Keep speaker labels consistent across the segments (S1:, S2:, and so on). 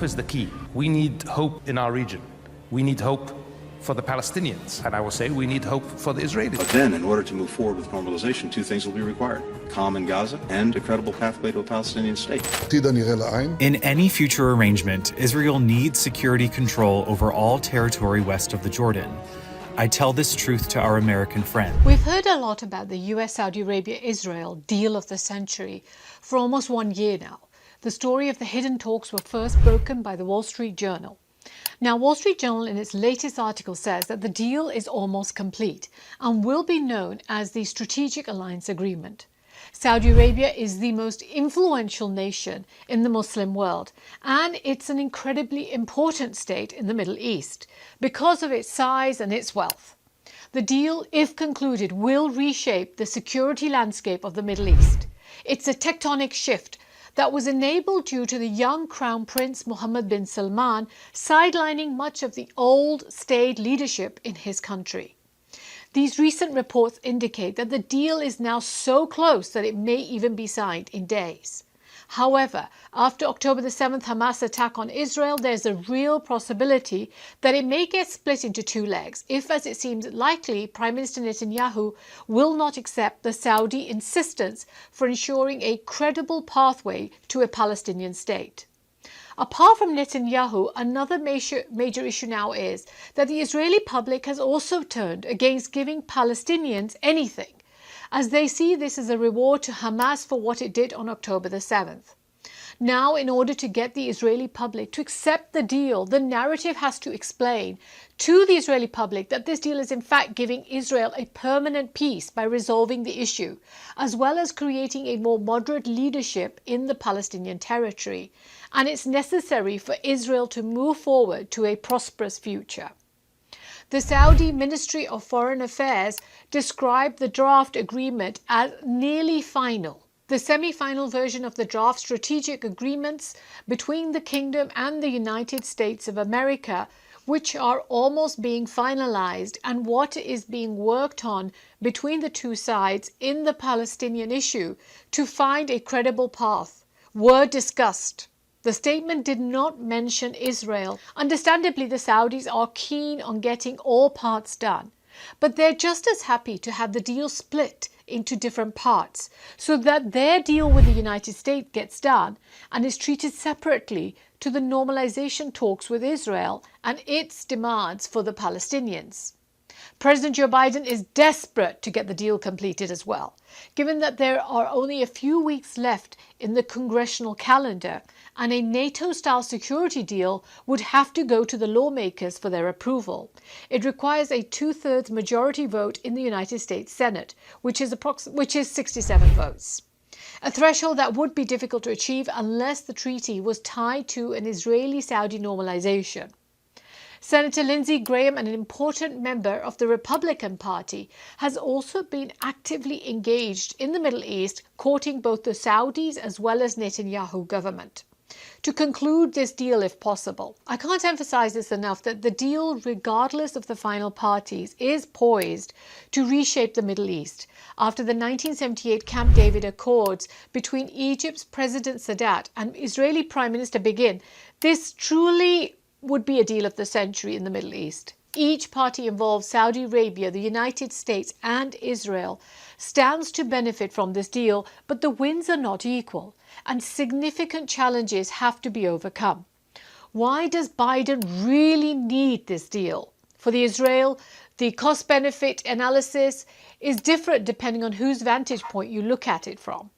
S1: is the key. We need hope in our region. We need hope for the Palestinians. And I will say we need hope for the Israelis.
S2: But then, in order to move forward with normalization, two things will be required: calm in Gaza and a credible pathway to a Palestinian state.
S3: In any future arrangement, Israel needs security control over all territory west of the Jordan. I tell this truth to our American friends.
S4: We've heard a lot about the US Saudi Arabia-Israel deal of the century for almost 1 year now. The story of the hidden talks were first broken by the Wall Street Journal. Now, Wall Street Journal in its latest article says that the deal is almost complete and will be known as the Strategic Alliance Agreement. Saudi Arabia is the most influential nation in the Muslim world, and it's an incredibly important state in the Middle East because of its size and its wealth. The deal, if concluded, will reshape the security landscape of the Middle East. It's a tectonic shift that was enabled due to the young Crown Prince Mohammed bin Salman sidelining much of the old state leadership in his country. These recent reports indicate that the deal is now so close that it may even be signed in days. However, after October the 7th Hamas attack on Israel, there's a real possibility that it may get split into two legs if, as it seems likely, Prime Minister Netanyahu will not accept the Saudi insistence for ensuring a credible pathway to a Palestinian state. Apart from Netanyahu, another major issue now is that the Israeli public has also turned against giving Palestinians anything, as they see this as a reward to Hamas for what it did on October the 7th. Now, in order to get the Israeli public to accept the deal, the narrative has to explain to the Israeli public that this deal is in fact giving Israel a permanent peace by resolving the issue, as well as creating a more moderate leadership in the Palestinian territory. And it's necessary for Israel to move forward to a prosperous future. The Saudi Ministry of Foreign Affairs described the draft agreement as nearly final. The semi-final version of the draft strategic agreements between the Kingdom and the United States of America, which are almost being finalized, and what is being worked on between the two sides in the Palestinian issue to find a credible path, were discussed. The statement did not mention Israel. Understandably, the Saudis are keen on getting all parts done, but they're just as happy to have the deal split into different parts so that their deal with the United States gets done and is treated separately to the normalization talks with Israel and its demands for the Palestinians. President Joe Biden is desperate to get the deal completed as well, given that there are only a few weeks left in the congressional calendar, and a NATO-style security deal would have to go to the lawmakers for their approval. It requires a 2/3 majority vote in the United States Senate, which is 67 votes. A threshold that would be difficult to achieve unless the treaty was tied to an Israeli-Saudi normalization. Senator Lindsey Graham, an important member of the Republican Party, has also been actively engaged in the Middle East, courting both the Saudis as well as Netanyahu government to conclude this deal if possible. I can't emphasize this enough that the deal, regardless of the final parties, is poised to reshape the Middle East. After the 1978 Camp David Accords between Egypt's President Sadat and Israeli Prime Minister Begin, this truly would be a deal of the century in the Middle East. Each party involved, Saudi Arabia, the United States and Israel, stands to benefit from this deal, but the wins are not equal and significant challenges have to be overcome. Why does Biden really need this deal? For the Israel, the cost-benefit analysis is different depending on whose vantage point you look at it from.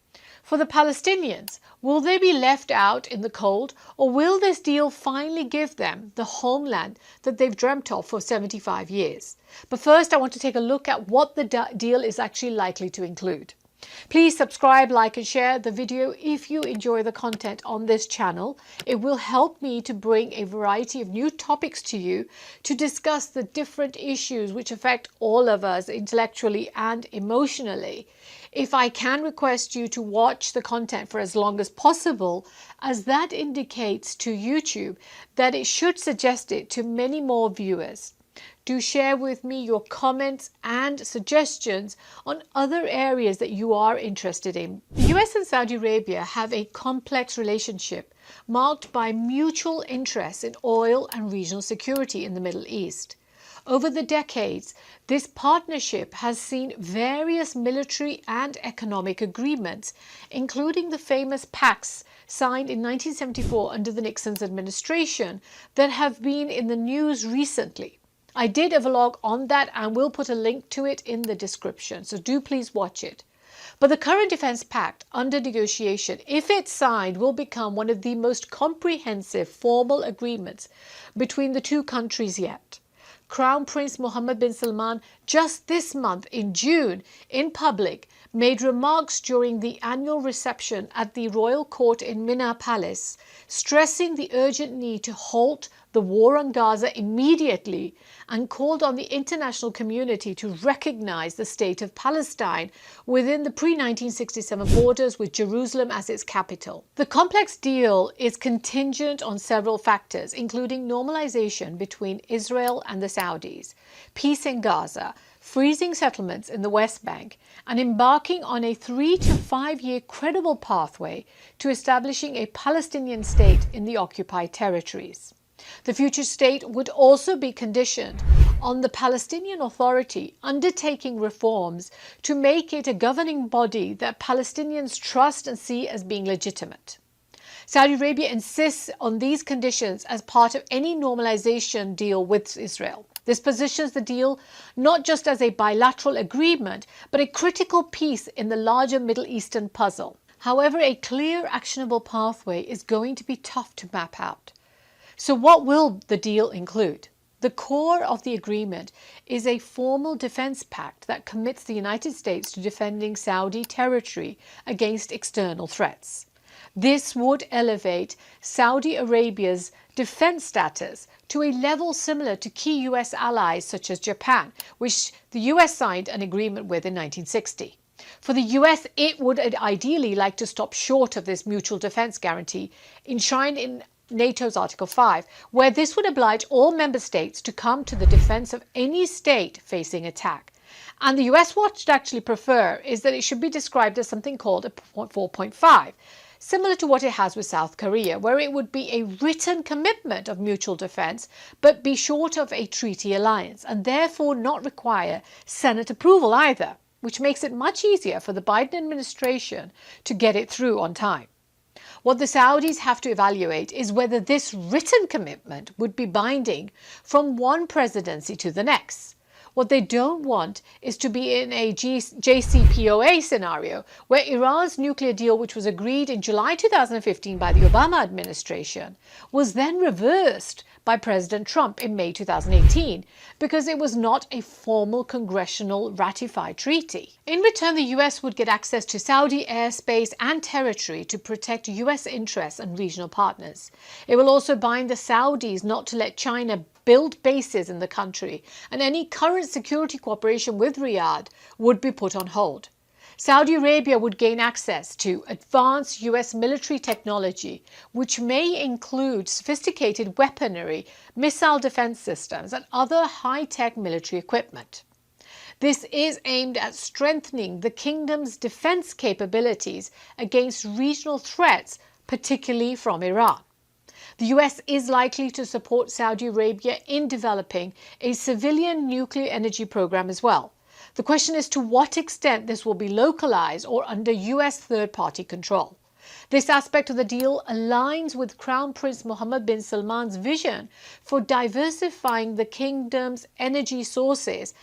S4: For the Palestinians, will they be left out in the cold, or will this deal finally give them the homeland that they've dreamt of for 75 years? But first, I want to take a look at what the deal is actually likely to include. Please subscribe, like and share the video if you enjoy the content on this channel. It will help me to bring a variety of new topics to you to discuss the different issues which affect all of us intellectually and emotionally. If I can request you to watch the content for as long as possible, as that indicates to YouTube that it should suggest it to many more viewers. Do share with me your comments and suggestions on other areas that you are interested in. The US and Saudi Arabia have a complex relationship marked by mutual interests in oil and regional security in the Middle East. Over the decades, this partnership has seen various military and economic agreements, including the famous pacts signed in 1974 under the Nixon administration that have been in the news recently. I did a vlog on that and will put a link to it in the description, so do please watch it. But the current defense pact under negotiation, if it's signed, will become one of the most comprehensive formal agreements between the two countries yet. Crown Prince Mohammed bin Salman just this month in June in public made remarks during the annual reception at the royal court in Minhas Palace, stressing the urgent need to halt the war on Gaza immediately and called on the international community to recognize the state of Palestine within the pre-1967 borders with Jerusalem as its capital. The complex deal is contingent on several factors, including normalization between Israel and the Saudis, peace in Gaza, freezing settlements in the West Bank, and embarking on a 3 to 5 year credible pathway to establishing a Palestinian state in the occupied territories. The future state would also be conditioned on the Palestinian Authority undertaking reforms to make it a governing body that Palestinians trust and see as being legitimate. Saudi Arabia insists on these conditions as part of any normalization deal with Israel. This positions the deal not just as a bilateral agreement, but a critical piece in the larger Middle Eastern puzzle. However, a clear, actionable pathway is going to be tough to map out. So what will the deal include? The core of the agreement is a formal defense pact that commits the United States to defending Saudi territory against external threats. This would elevate Saudi Arabia's defense status to a level similar to key US allies such as Japan, which the US signed an agreement with in 1960. For the US, it would ideally like to stop short of this mutual defense guarantee enshrined in NATO's Article 5, where this would oblige all member states to come to the defense of any state facing attack. And the US what would actually prefer is that it should be described as something called a 4.5, similar to what it has with South Korea, where it would be a written commitment of mutual defense, but be short of a treaty alliance, and therefore not require Senate approval either, which makes it much easier for the Biden administration to get it through on time. What the Saudis have to evaluate is whether this written commitment would be binding from one presidency to the next. What they don't want is to be in a JCPOA scenario where Iran's nuclear deal, which was agreed in July 2015 by the Obama administration, was then reversed by President Trump in May 2018 because it was not a formal congressional ratified treaty. In return, the US would get access to Saudi airspace and territory to protect US interests and regional partners. It will also bind the Saudis not to let China build bases in the country, and any current security cooperation with Riyadh would be put on hold. Saudi Arabia would gain access to advanced US military technology, which may include sophisticated weaponry, missile defense systems, and other high-tech military equipment. This is aimed at strengthening the kingdom's defense capabilities against regional threats, particularly from Iran. The US is likely to support Saudi Arabia in developing a civilian nuclear energy program as well. The question is to what extent this will be localized or under US third-party control. This aspect of the deal aligns with Crown Prince Mohammed bin Salman's vision for diversifying the kingdom's energy sources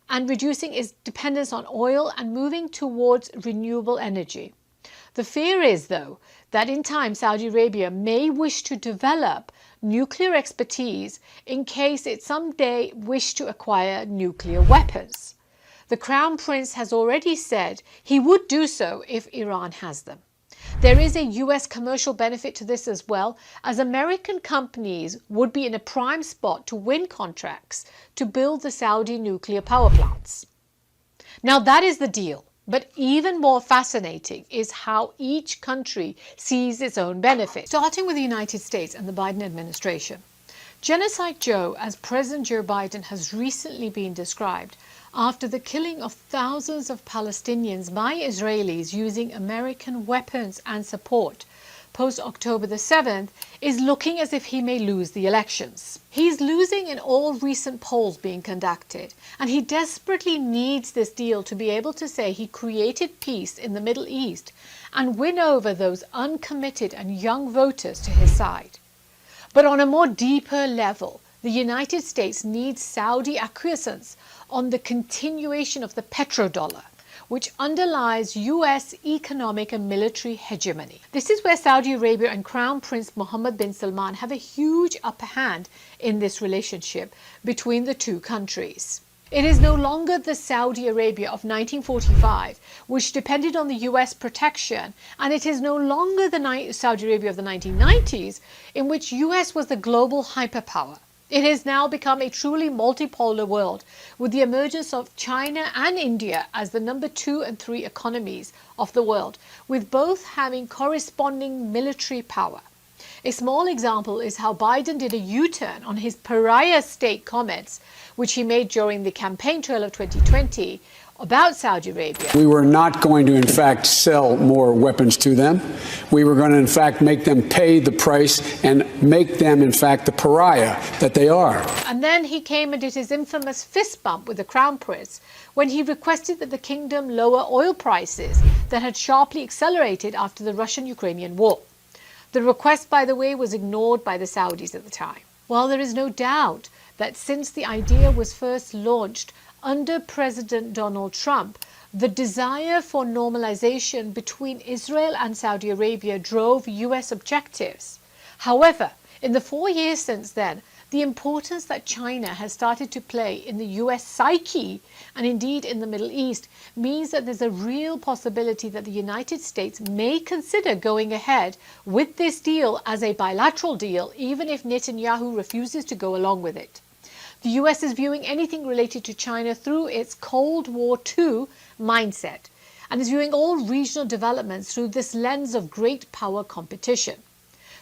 S4: and reducing its dependence on oil and moving towards renewable energy. The fear is, though, that in time Saudi Arabia may wish to develop nuclear expertise in case it someday wishes to acquire nuclear weapons. The Crown Prince has already said he would do so if Iran has them. There is a US commercial benefit to this as well, as American companies would be in a prime spot to win contracts to build the Saudi nuclear power plants. Now that is the deal. But even more fascinating is how each country sees its own benefit. Starting with the United States and the Biden administration. Genocide Joe, as President Joe Biden has recently been described, after the killing of thousands of Palestinians by Israelis using American weapons and support post-October the 7th, is looking as if he may lose the elections. He's losing in all recent polls being conducted, and he desperately needs this deal to be able to say he created peace in the Middle East and win over those uncommitted and young voters to his side. But on a more deeper level, the United States needs Saudi acquiescence on the continuation of the petrodollar, which underlies US economic and military hegemony. This is where Saudi Arabia and Crown Prince Mohammed bin Salman have a huge upper hand in this relationship between the two countries. It is no longer the Saudi Arabia of 1945, which depended on the US protection, and it is no longer the Saudi Arabia of the 1990s, in which US was the global hyperpower. It has now become a truly multipolar world, with the emergence of China and India as the number 2 and 3 economies of the world, with both having corresponding military power. A small example is how Biden did a U-turn on his pariah state comments, which he made during the campaign trail of 2020 about Saudi Arabia.
S5: We were not going to, in fact, sell more weapons to them. We were going to, in fact, make them pay the price and make them, in fact, the pariah that they are.
S4: And then he came and did his infamous fist bump with the Crown Prince when he requested that the kingdom lower oil prices that had sharply accelerated after the Russian-Ukrainian war. The request, by the way, was ignored by the Saudis at the time. While there is no doubt that since the idea was first launched under President Donald Trump, the desire for normalization between Israel and Saudi Arabia drove US objectives. However, in the 4 years since then, the importance that China has started to play in the US psyche and indeed in the Middle East means that there's a real possibility that the United States may consider going ahead with this deal as a bilateral deal, even if Netanyahu refuses to go along with it. The US is viewing anything related to China through its Cold War II mindset and is viewing all regional developments through this lens of great power competition.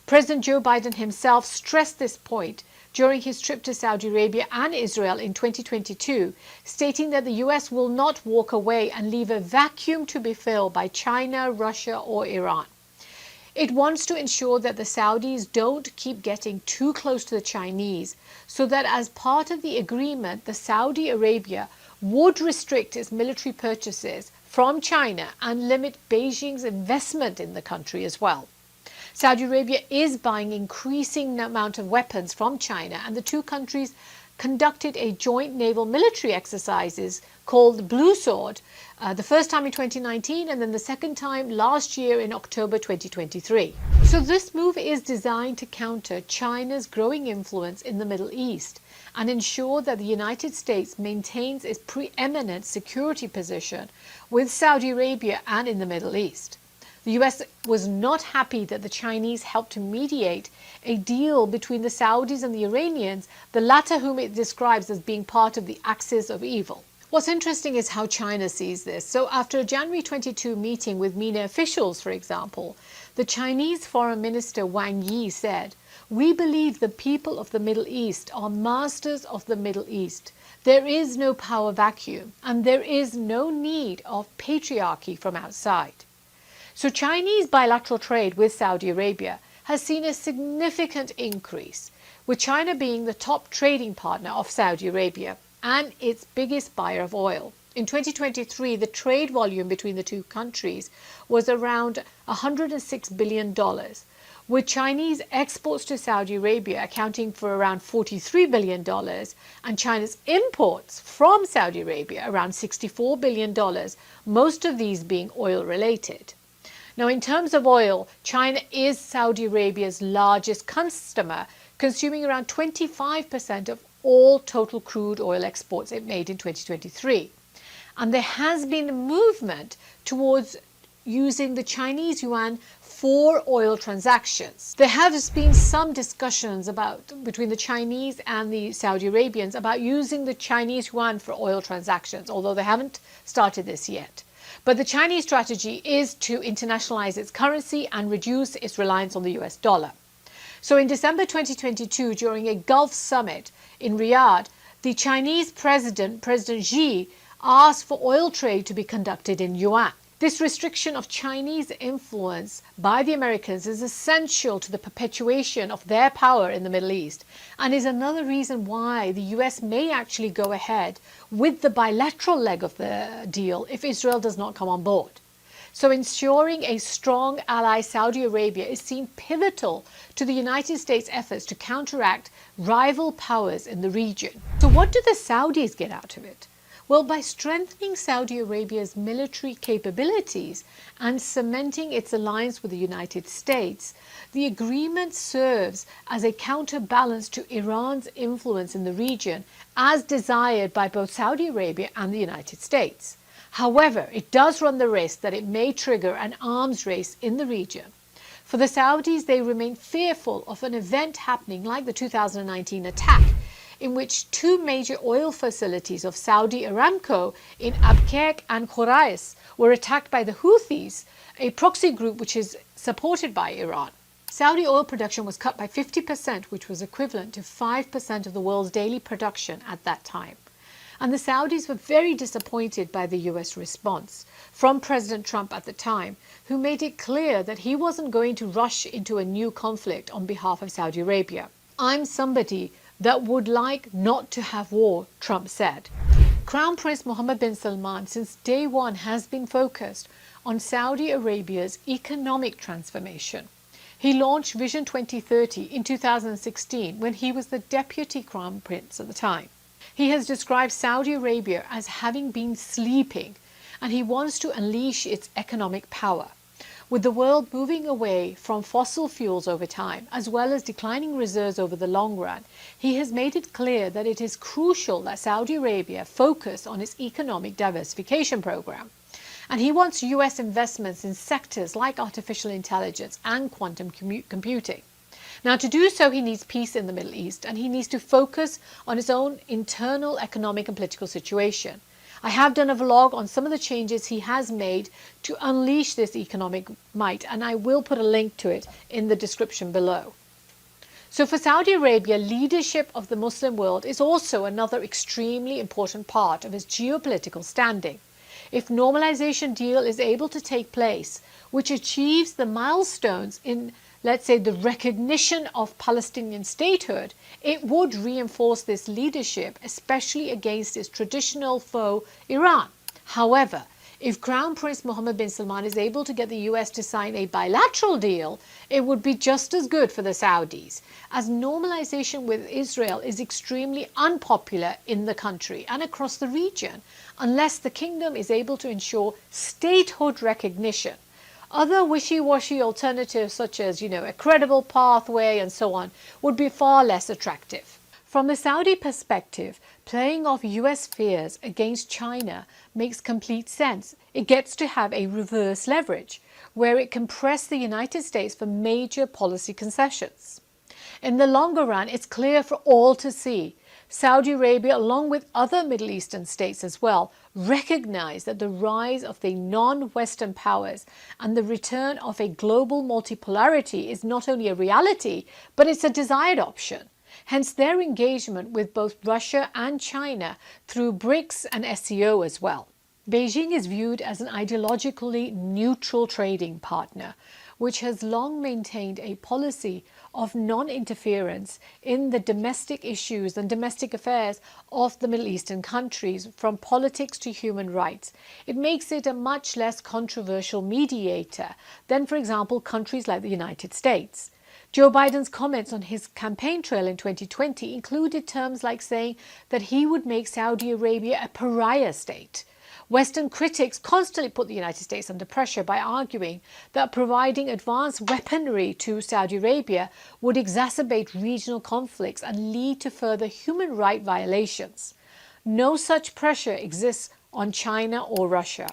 S4: President Joe Biden himself stressed this point during his trip to Saudi Arabia and Israel in 2022, stating that the US will not walk away and leave a vacuum to be filled by China, Russia, or Iran. It wants to ensure that the Saudis don't keep getting too close to the Chinese, so that as part of the agreement, the Saudi Arabia would restrict its military purchases from China and limit Beijing's investment in the country as well. Saudi Arabia is buying increasing amount of weapons from China, and the two countries conducted a joint naval military exercises called the Blue Sword, the first time in 2019 and then the second time last year in October 2023. So this move is designed to counter China's growing influence in the Middle East and ensure that the United States maintains its preeminent security position with Saudi Arabia and in the Middle East. The US was not happy that the Chinese helped to mediate a deal between the Saudis and the Iranians, the latter whom it describes as being part of the axis of evil. What's interesting is how China sees this. So after a January 22 meeting with MENA officials, for example, the Chinese Foreign Minister Wang Yi said, "We believe the people of the Middle East are masters of the Middle East. There is no power vacuum, and there is no need of patriarchy from outside." So Chinese bilateral trade with Saudi Arabia has seen a significant increase, with China being the top trading partner of Saudi Arabia and its biggest buyer of oil. In 2023, the trade volume between the two countries was around $106 billion, with Chinese exports to Saudi Arabia accounting for around $43 billion and China's imports from Saudi Arabia around $64 billion, most of these being oil related. Now, in terms of oil, China is Saudi Arabia's largest customer, consuming around 25% of all total crude oil exports it made in 2023. And there has been a movement towards using the Chinese yuan for oil transactions. There has been some discussions between the Chinese and the Saudi Arabians about using the Chinese yuan for oil transactions, although they haven't started this yet. But the Chinese strategy is to internationalize its currency and reduce its reliance on the US dollar. So in December 2022, during a Gulf summit in Riyadh, the Chinese President Xi, asked for oil trade to be conducted in yuan. This restriction of Chinese influence by the Americans is essential to the perpetuation of their power in the Middle East, and is another reason why the US may actually go ahead with the bilateral leg of the deal if Israel does not come on board. So ensuring a strong ally Saudi Arabia is seen pivotal to the United States' efforts to counteract rival powers in the region. So what do the Saudis get out of it? Well, by strengthening Saudi Arabia's military capabilities and cementing its alliance with the United States, the agreement serves as a counterbalance to Iran's influence in the region as desired by both Saudi Arabia and the United States. However, it does run the risk that it may trigger an arms race in the region. For the Saudis, they remain fearful of an event happening like the 2019 attack, in which two major oil facilities of Saudi Aramco in Abqaiq and Khorais were attacked by the Houthis, a proxy group which is supported by Iran. Saudi oil production was cut by 50%, which was equivalent to 5% of the world's daily production at that time. And the Saudis were very disappointed by the US response from President Trump at the time, who made it clear that he wasn't going to rush into a new conflict on behalf of Saudi Arabia. "I'm somebody that would like not to have war," Trump said. Crown Prince Mohammed bin Salman since day one has been focused on Saudi Arabia's economic transformation. He launched Vision 2030 in 2016 when he was the deputy crown prince at the time. He has described Saudi Arabia as having been sleeping, and he wants to unleash its economic power. With the world moving away from fossil fuels over time, as well as declining reserves over the long run, he has made it clear that it is crucial that Saudi Arabia focus on its economic diversification program. And he wants US investments in sectors like artificial intelligence and quantum computing. Now, to do so, he needs peace in the Middle East, and he needs to focus on his own internal economic and political situation. I have done a vlog on some of the changes he has made to unleash this economic might, and I will put a link to it in the description below. So for Saudi Arabia, leadership of the Muslim world is also another extremely important part of its geopolitical standing. If normalization deal is able to take place, which achieves the milestones in, let's say, the recognition of Palestinian statehood, it would reinforce this leadership, especially against its traditional foe, Iran. However, if Crown Prince Mohammed bin Salman is able to get the US to sign a bilateral deal, it would be just as good for the Saudis, as normalization with Israel is extremely unpopular in the country and across the region, unless the kingdom is able to ensure statehood recognition. Other wishy-washy alternatives such as, a credible pathway and so on would be far less attractive. From the Saudi perspective, playing off US fears against China makes complete sense. It gets to have a reverse leverage, where it can press the United States for major policy concessions. In the longer run, it's clear for all to see. Saudi Arabia, along with other Middle Eastern states as well, recognize that the rise of the non-Western powers and the return of a global multipolarity is not only a reality, but it's a desired option. Hence their engagement with both Russia and China through BRICS and SCO as well. Beijing is viewed as an ideologically neutral trading partner, which has long maintained a policy of non-interference in the domestic issues and domestic affairs of the Middle Eastern countries, from politics to human rights. It makes it a much less controversial mediator than, for example, countries like the United States. Joe Biden's comments on his campaign trail in 2020 included terms like saying that he would make Saudi Arabia a pariah state. Western critics constantly put the United States under pressure by arguing that providing advanced weaponry to Saudi Arabia would exacerbate regional conflicts and lead to further human rights violations. No such pressure exists on China or Russia.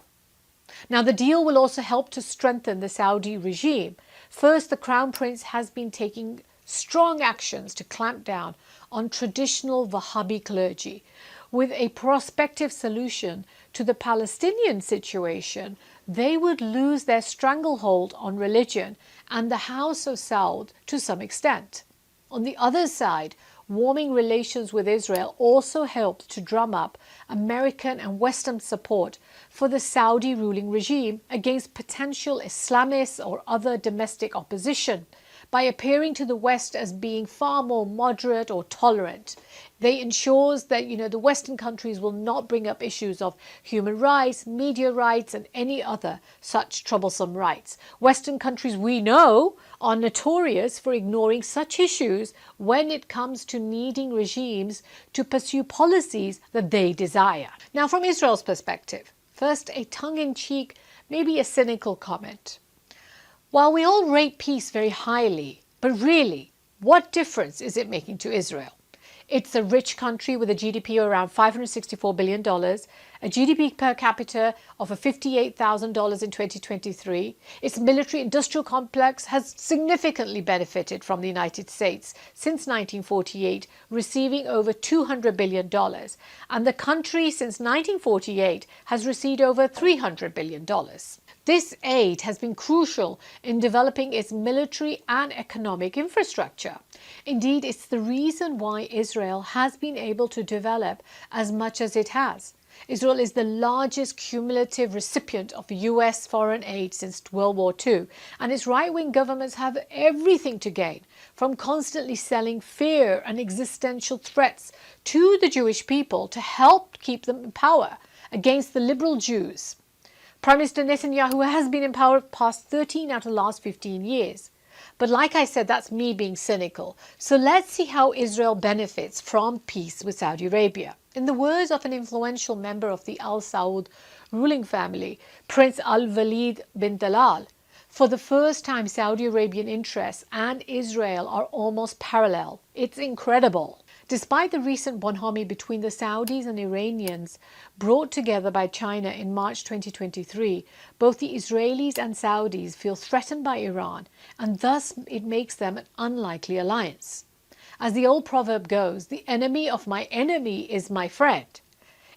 S4: Now, the deal will also help to strengthen the Saudi regime. First, the Crown Prince has been taking strong actions to clamp down on traditional Wahhabi clergy, with a prospective solution to the Palestinian situation, they would lose their stranglehold on religion and the House of Saud to some extent. On the other side, warming relations with Israel also helped to drum up American and Western support for the Saudi ruling regime against potential Islamists or other domestic opposition by appearing to the West as being far more moderate or tolerant. They ensures that, the Western countries will not bring up issues of human rights, media rights, and any other such troublesome rights. Western countries, we know, are notorious for ignoring such issues when it comes to needing regimes to pursue policies that they desire. Now, from Israel's perspective, first a tongue-in-cheek, maybe a cynical comment. While we all rate peace very highly, but really, what difference is it making to Israel? It's a rich country with a GDP of around $564 billion, a GDP per capita of $58,000 in 2023. Its military-industrial complex has significantly benefited from the United States since 1948, receiving over $200 billion. And the country since 1948 has received over $300 billion. This aid has been crucial in developing its military and economic infrastructure. Indeed, it's the reason why Israel has been able to develop as much as it has. Israel is the largest cumulative recipient of US foreign aid since World War II, and its right-wing governments have everything to gain from constantly selling fear and existential threats to the Jewish people to help keep them in power against the liberal Jews. Prime Minister Netanyahu has been in power past 13 out of the last 15 years. But like I said, that's me being cynical. So let's see how Israel benefits from peace with Saudi Arabia. In the words of an influential member of the Al Saud ruling family, Prince Al-Walid bin Talal, for the first time Saudi Arabian interests and Israel are almost parallel. It's incredible. Despite the recent bonhomie between the Saudis and Iranians brought together by China in March 2023, both the Israelis and Saudis feel threatened by Iran, and thus it makes them an unlikely alliance. As the old proverb goes, the enemy of my enemy is my friend.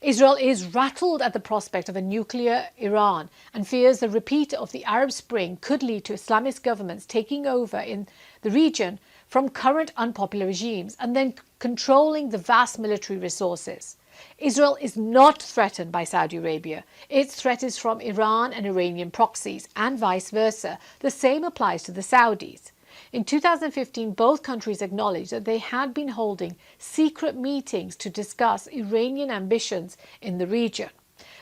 S4: Israel is rattled at the prospect of a nuclear Iran and fears the repeat of the Arab Spring could lead to Islamist governments taking over in the region from current unpopular regimes and then controlling the vast military resources. Israel is not threatened by Saudi Arabia. Its threat is from Iran and Iranian proxies, and vice versa. The same applies to the Saudis. In 2015, both countries acknowledged that they had been holding secret meetings to discuss Iranian ambitions in the region.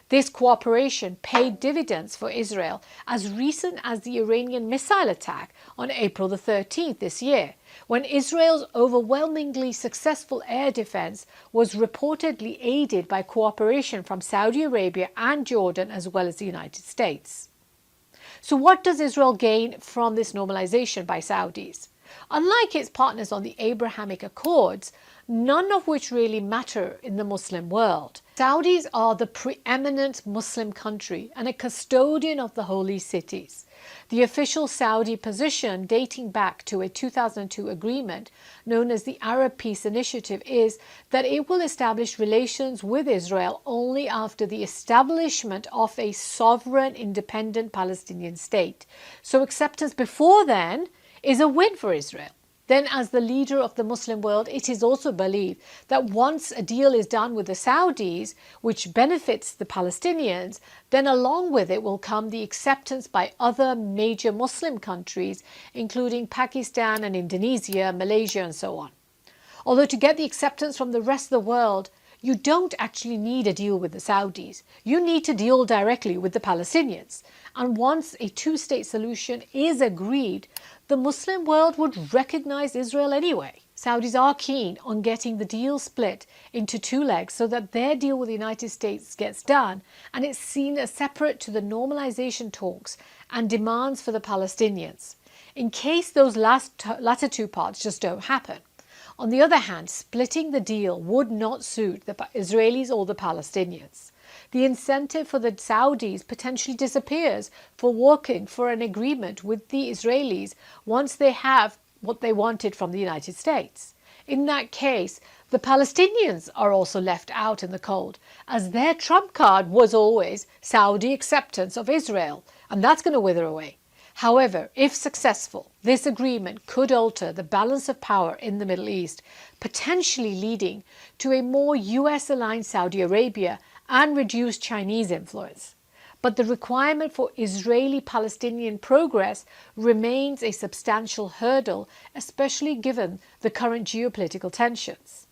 S4: This cooperation paid dividends for Israel as recent as the Iranian missile attack on April the 13th this year, when Israel's overwhelmingly successful air defense was reportedly aided by cooperation from Saudi Arabia and Jordan as well as the United States. So what does Israel gain from this normalization by Saudis? Unlike its partners on the Abrahamic Accords, none of which really matter in the Muslim world, Saudis are the preeminent Muslim country and a custodian of the holy cities. The official Saudi position dating back to a 2002 agreement known as the Arab Peace Initiative is that it will establish relations with Israel only after the establishment of a sovereign independent Palestinian state. So acceptance before then is a win for Israel. Then, as the leader of the Muslim world, it is also believed that once a deal is done with the Saudis, which benefits the Palestinians, then along with it will come the acceptance by other major Muslim countries, including Pakistan and Indonesia, Malaysia, and so on. Although to get the acceptance from the rest of the world, you don't actually need a deal with the Saudis. You need to deal directly with the Palestinians. And once a two-state solution is agreed, the Muslim world would recognize Israel anyway. Saudis are keen on getting the deal split into two legs so that their deal with the United States gets done and it's seen as separate to the normalization talks and demands for the Palestinians, in case those latter two parts just don't happen. On the other hand, splitting the deal would not suit the Israelis or the Palestinians. The incentive for the Saudis potentially disappears for working for an agreement with the Israelis once they have what they wanted from the United States. In that case, the Palestinians are also left out in the cold, as their trump card was always Saudi acceptance of Israel, and that's going to wither away. However, if successful, this agreement could alter the balance of power in the Middle East, potentially leading to a more US-aligned Saudi Arabia and reduced Chinese influence. But the requirement for Israeli-Palestinian progress remains a substantial hurdle, especially given the current geopolitical tensions.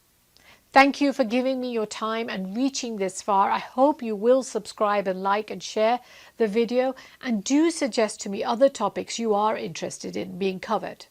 S4: Thank you for giving me your time and reaching this far. I hope you will subscribe and like and share the video, and do suggest to me other topics you are interested in being covered.